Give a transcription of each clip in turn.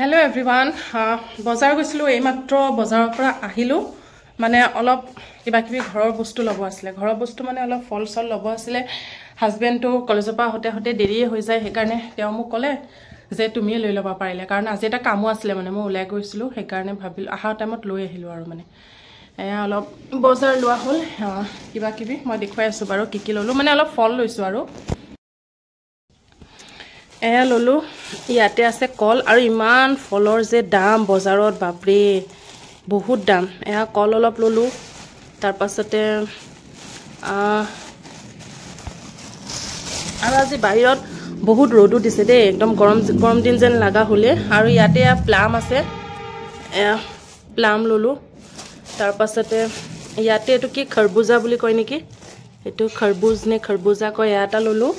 Hello everyone. বজাৰ গৈছিলো এই মাত্ৰ বজাৰৰ পৰা আহিলো মানে অলপ কিবা কিবি ঘৰৰ বস্তু লব আছিল ঘৰৰ বস্তু মানে অলপ ফল চল লব আছিল হাজবেণ্ডটো কলেজৰ পৰা হতে হতে দেৰি হৈ যায় সেইকাৰণে তেওঁ মোক ক'লে যে তুমি লৈ লবা পাৰিলে কাৰণ আজি এটা কামো আছিল মানে মই ওলাই গৈছিলো সেইকাৰণে ভাবিলো আহা টাইমত লৈ আহিলো আৰু মানে এয়া অলপ বজাৰ লোৱা হল কিবা কিবি মই দেখুৱাই আছো বাৰু কি ললো মানে অলপ ফল লৈছো আৰু এয়া ললো ইয়াতে আছে কল আৰু ইমান ফলৰ যে দাম বজাৰত বাপৰে বহুত দাম এয়া কল অলপ ললো তাৰ পাছতে আৰু আজি বাহিৰত বহুত ৰ'দ দিছে দে একদম গৰম দিন যেন লাগা হলে আৰু ইয়াতে প্লাম আছে এয়া প্লাম ললো তাৰ পাছতে ইয়াতে এটো কি খৰবুজা বুলি কয় নেকি এটো খৰবুজ নে খৰবুজা কয় এটা ললো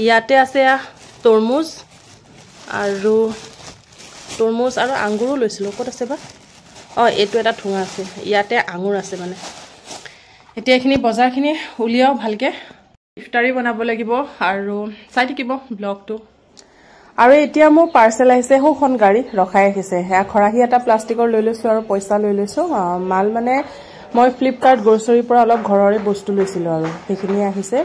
ইয়াতে আছে তৰমুজ আৰু আঙ্গুৰো লৈছিলো কত আছে বা এটো এটা ঠুঙা আছে ইয়াতে আঙ্গুৰ আছে মানে এতিয়া এখিনি বজাৰখিনি উলিয়াও ভালকে ইফতাৰি বনাব লাগিব আৰু চাই থাকিব ব্লগটো আৰু এতিয়া মোৰ পাৰ্সেল আহিছে হোখন গাড়ী ৰখাই আহিছে হেয়া খৰাহি এটা প্লাষ্টিকৰ লৈ লৈছো আৰু পইচা লৈ লৈছো মাল মানে মই ফ্লিপকাৰ্ট গ্ৰছৰীৰ পৰা অলপ ঘৰৰে বস্তু লৈছিলো আৰু সেইখিনি আহিছে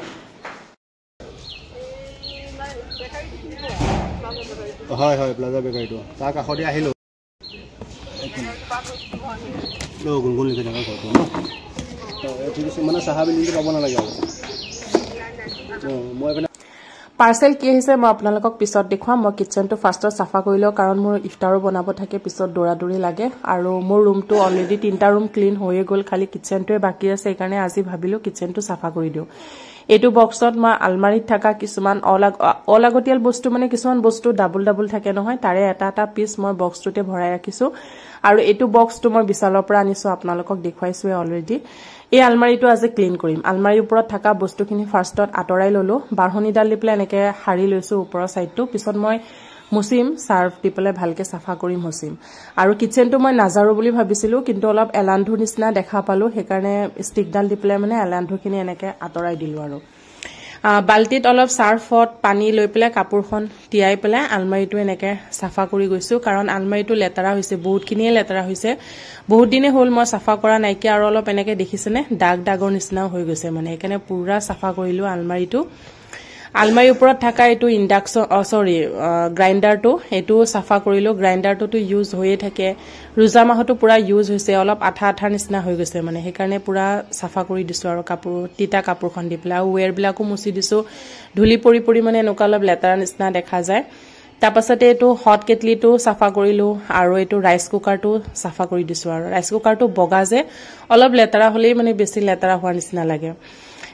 হয় হয় প্লাজা বেকাৰীটো তাৰ কাষতে আহিলো গুণগুণ লিখি থকা ঘৰটো ন ঠিক আছে মানে চাহা বিলিংটো পাব নালাগে আৰু মই পাৰ্সেল কি আহিছে মই আপোনালোকক পিছত দেখুৱাম মই কিচেনটো ফাৰ্ষ্টত সাফা কৰিলো কাৰণ মোৰ ইফতাৰো বনাব থাকে পিছত দৌৰাদৌৰি লাগে আৰু মোৰ ৰুমটো অলৰেডি 3টা ৰুম ক্লিন হৈয়ে গল খালি কিচেনটোৱে বাকি আছে সেইকাৰণে আজি ভাবিলো কিচেনটো সাফা কৰি দিও এটো বক্সত মই আলমাৰিত থাকা কিছুমান অলাগতিয়াল বস্তু মানে কিছুমান বস্তু ডাবল থাকে নহয় তাৰে এটা পিস মই বক্সটোতে ভৰাই ৰাখিছো আৰু এটো বক্সটো মই বিশালৰ পৰা আনিছো আপোনালোকক দেখুৱাইছোৱে অলৰেডি এই আলমাৰিটো আজি ক্লিন কৰিম আলমাৰিৰ ওপৰত থাকা বস্তুখিনি ফাৰ্ষ্টত আতৰাই ললো বাৰহনিডাল দি পেলাই এনেকে হাৰি লৈছো ওপৰৰ সাইডটো পিছত মই মুছিম সাৰ্ফ দি পেলাই ভালকে সাফা কৰিম মুছিম আৰু কিচেনটো মই নাজাৰো বুলি ভাবিছিলো কিন্তু অলপ এলান্ধু নিচিনা দেখা পালো সেইকাৰণে ষ্টিকডাল দি পেলাই মানে এলান্ধুখিনি এনেকে আতৰাই দিলো আৰু বালটিত অলপ সাৰ্ফত পানী লৈ পেলাই কাপোৰখন তিয়াই পেলাই আলমাৰিটো এনেকে সাফা কৰি গৈছো কাৰণ আলমাৰিটো লেতেৰা হৈছে বহুতখিনিয়ে লেতেৰা হৈছে বহুত দিনে হল মই সাফা কৰা নাইকি আৰু অলপ এনেকে দেখিছেনে দাগৰ নিচিনা হৈ গৈছে মানে সেইকাৰণে পুৰা সাফা কৰিলো আলমাৰিটো আলমাৰীৰ ওপৰত থাকা এটো ইন্ডাকশন গ্ৰাইন্ডাৰটো এটো সাফা কৰিলো গ্ৰাইন্ডাৰটো ইউজ হৈয়ে থাকে ৰোজা মাহটো পুৰা ইউজ হৈছে অলপ আঠা নিচিনা হৈ গৈছে মানে সেইকাৰণে পুৰা সাফা কৰি দিছো আৰু তিতা কাপোৰখন দি পেলাই ওৱেৰ বিলাকো মুছি দিছো ধুলি পৰি মানে এনেকুৱা অলপ লেতেৰা নিচিনা দেখা যায় তাৰ পাছতে এটো হট কেটলিটো সাফা কৰিলো আৰু এটো ৰাইস কুকাৰটো সাফা কৰি দিছো আৰু ৰাইস কুকাৰটো বগা যে অলপ লেতেৰা হলেই মানে বেছি লেতেৰা হোৱাৰ নিচিনা লাগে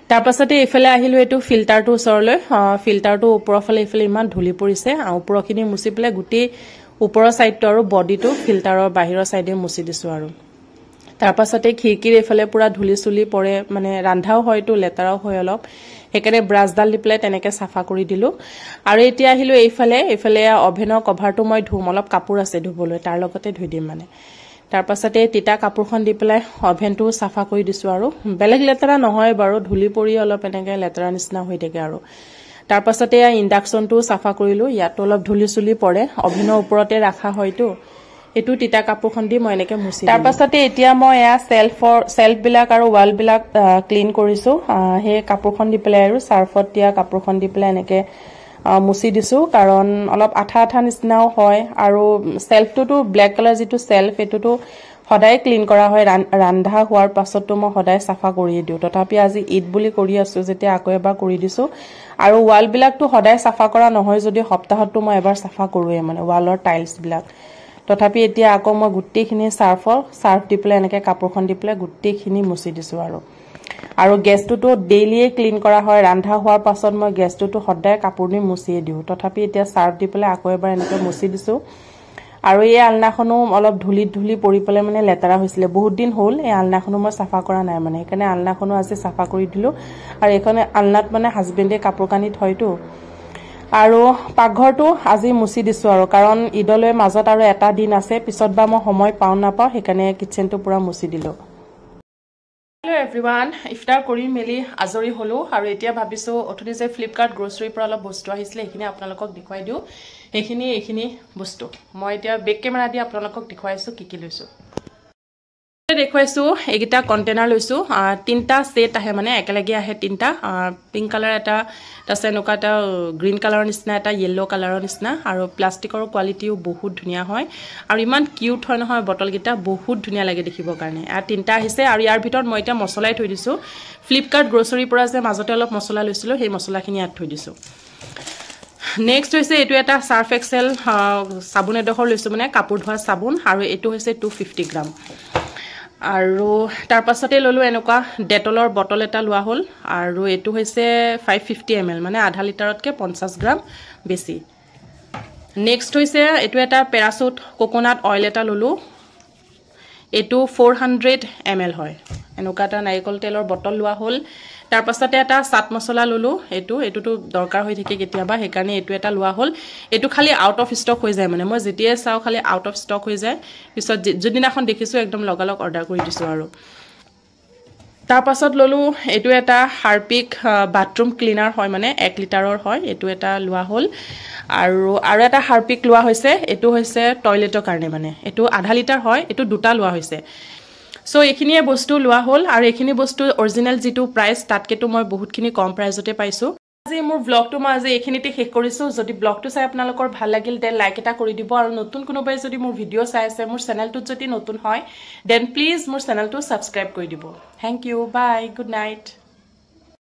তাৰ পাছতে এফালে আহিলো এটো ফিল্টাৰটো ওচৰলৈ ফিল্টাৰটো ওপৰৰ ফালে এফালে ইমান ধুলি পৰিছে ওপৰখিনি মুছি পেলাই গুটি ওপৰৰ সাইডটো আৰু বডিটো ফিল্টাৰৰ বাহিৰৰ সাইডে মুছি দিছো আৰু তাৰ পাছতে খিৰকিৰ এফালে পুৰা ধুলি চুলি পৰে মানে ৰান্ধাও হয়তো লেতেৰাও হয় অলপ হেকাৰে ব্ৰাছডাল দি পেলাই তেনেকে সাফা কৰি দিলো আৰু এতিয়া আহিলো এইফালে অভেনৰ কভাৰটো মই ধুম অলপ কাপোৰ আছে ধুবলৈ তাৰ লগতে ধুই দিম মানে তাৰ পাছতে তিতা কাপোৰখন দি পেলাই অভেনটো সাফা কৰি দিছো আৰু বেলেগ লেতেৰা নহয় বাৰু ধুলি পৰি অলপ এনেকে লেতেৰা নিচিনা হৈ থাকে আৰু তাৰ পাছতে ইন্ডাকশনটো সাফা কৰিলো ইয়াত অলপ ধুলি চুলি পৰে অভেনৰ ওপৰতে ৰাখা হয়তো এটো তিতা কাপোৰখন দি মই এনেকে মুছি তাৰ পাছতে এতিয়া মই সেলফ বিলাক আৰু ওয়াল বিলাক ক্লিন কৰিছো হে কাপোৰখন দি পেলাই আৰু সাৰ্ফত দিয়া কাপোৰখন দি পেলাই এনেকে মুছি দিছো কাৰণ অলপ আঠা নিচিনাও হয় আৰু সেলফটো ব্ল্যাক কালাৰ যেটো সেলফ এটোটো সদায় ক্লিন কৰা হয় ৰান্ধা হোৱাৰ পাছতটো মই সদায় সাফা কৰি দিও তথাপি আজি ঈদ বুলি কৰি আছো যেতিয়া আকৌ এবাৰ কৰি দিছো আৰু ওয়াল বিলাকটো সদায় সাফা কৰা নহয় যদি সপ্তাহতটো মই এবাৰ সাফা কৰোৱে মানে ওয়ালৰ টাইলছ বিলাক তথাপি এতিয়া আকৌ মই গুটিখিনি সাৰ্ফ দি পেলাই এনেকে কাপোৰখন দি পেলাই গুটিখিনি মুছি দিছো আৰু গেছটো ডেইলিয়ে ক্লিন কৰা হয় ৰান্ধা হোৱাৰ পাছত মই গেছটো সদায় কাপোৰ দি মুছিয়ে দিও তথাপি এতিয়া সাৰ্ফ দি পেলাই আকৌ এবাৰ এনেকে মুছি দিছো আৰু এই আলনাখনো অলপ ধুলি পৰি পেলাই মানে লেতেৰা হৈছিলে বহুত দিন হ'ল এই আলনাখনো মই সাফা কৰা নাই মানে সেইকাৰণে আলনাখনো আজি সাফা কৰি দিলো আৰু এইখনে আলনাত মানে হাজবেণ্ডে কাপোৰ কানি থয়তো আৰু পাকঘৰটো আজি মুছি দিছো আৰু কাৰণ ঈদলৈ মাজত আৰু এটা দিন আছে পিছত বা মই সময় পাও নাপাও সেইকাৰণে কিচেনটো পুৰা মুছি দিলো Hello everyone, ইফতাৰ কৰি মেলি আজৰি হলো আৰু এতিয়া ভাবিছো অথনি যে ফ্লিপকাৰ্ট গ্ৰছৰীৰ পৰা অলপ বস্তু আহিছিলে এখিনি আপোনালোকক দেখুৱাই দিও এইখিনি বস্তু মই এতিয়া বেক কেমেৰা দি আপোনালোকক দেখুৱাইছো কি লৈছো দেখুৱাইছো এইগিটা কন্টেনাৰ লৈছো তিনটা সেট আহে মানে একেলগে আহে তিনটা পিংক কালাৰ এটা আছে নকা এটা গ্ৰীন কালাৰৰ নিচিনা এটা ইয়েলো কালাৰৰ নিচিনা আৰু প্লাষ্টিকৰ কোৱালিটিও বহুত ধুনিয়া হয় আৰু ইমান কিউট হয় নহয় বটল গিটা বহুত ধুনিয়া লাগে দেখিবৰ কাৰণে আৰু তিনটা আহিছে আৰু ইয়াৰ ভিতৰত মই এটা মছলাই থৈ দিছো ফ্লিপকাৰ্ট গ্ৰোসাৰী পৰা যে মাজতে অলপ মছলা লৈছিলো সেই মছলাখিনি ইয়াত থৈ দিছো নেক্সট হৈছে এটো এটা সার্ফ এক্সেল সাবুন এডখৰ লৈছো মানে কাপোৰ ধোৱা সাবুন আৰু এটো হৈছে 250 গ্ৰাম আৰু তাৰ পাছতে ললো এনেকুৱা ডেটলৰ বটল এটা লোৱা হল আৰু এটো হৈছে 550 ml মানে আধা লিটাৰতকে 50 গ্ৰাম বেছি নেক্সট হৈছে এটো এটা প্যাৰাচুট কোকোনাট অয়েল এটা ললো এটো 400 ml হয় এনেকুৱা এটা নাৰিকল তেলৰ বটল লোৱা হল তাৰ পাছতে এটা সাত মছলা ললো এটোটো দৰকাৰ হৈ থাকে কেতিয়াবা হেকাৰণে এটো এটা লোৱা হল এটো খালি আউট অফ ষ্টক হৈ যায় মানে মই যেতিয়া চাও খালি আউট অফ ষ্টক হৈ যায় পিছত যদিনাখন দেখিছো একদম লগালগ অৰ্ডাৰ কৰি দিছো আৰু তাৰ পাছত ললো এটো এটা হাৰপিক বাথৰুম ক্লিনাৰ হয় মানে 1 লিটাৰৰ হয় এটো এটা লোৱা হল আৰু এটা হাৰপিক লোৱা হৈছে এটো হৈছে টয়লেটৰ কাৰণে মানে এটো আধা লিটাৰ হয় এটো দুটা লোৱা হৈছে সো এখিনিয়ে বস্তু লোৱা হল আৰু এখিনি বস্তু অৰিজিনাল যেটো প্ৰাইস তাতকেটো মই বহুতখিনি কম প্ৰাইসতে পাইছো আজি মোৰ ব্লগটো মই আজি এখিনিতে শেষ কৰিছো যদি ব্লগটো চাই আপোনালোকৰ ভাল লাগিল দেন লাইক এটা কৰি দিব আৰু নতুন কোনোবাই যদি মোৰ ভিডিও চাই আছে মোৰ চেনেলটোত যদি নতুন হয় দেন প্লিজ মোৰ চেনেলটো সাবস্ক্ৰাইব কৰি দিব thank you bye good night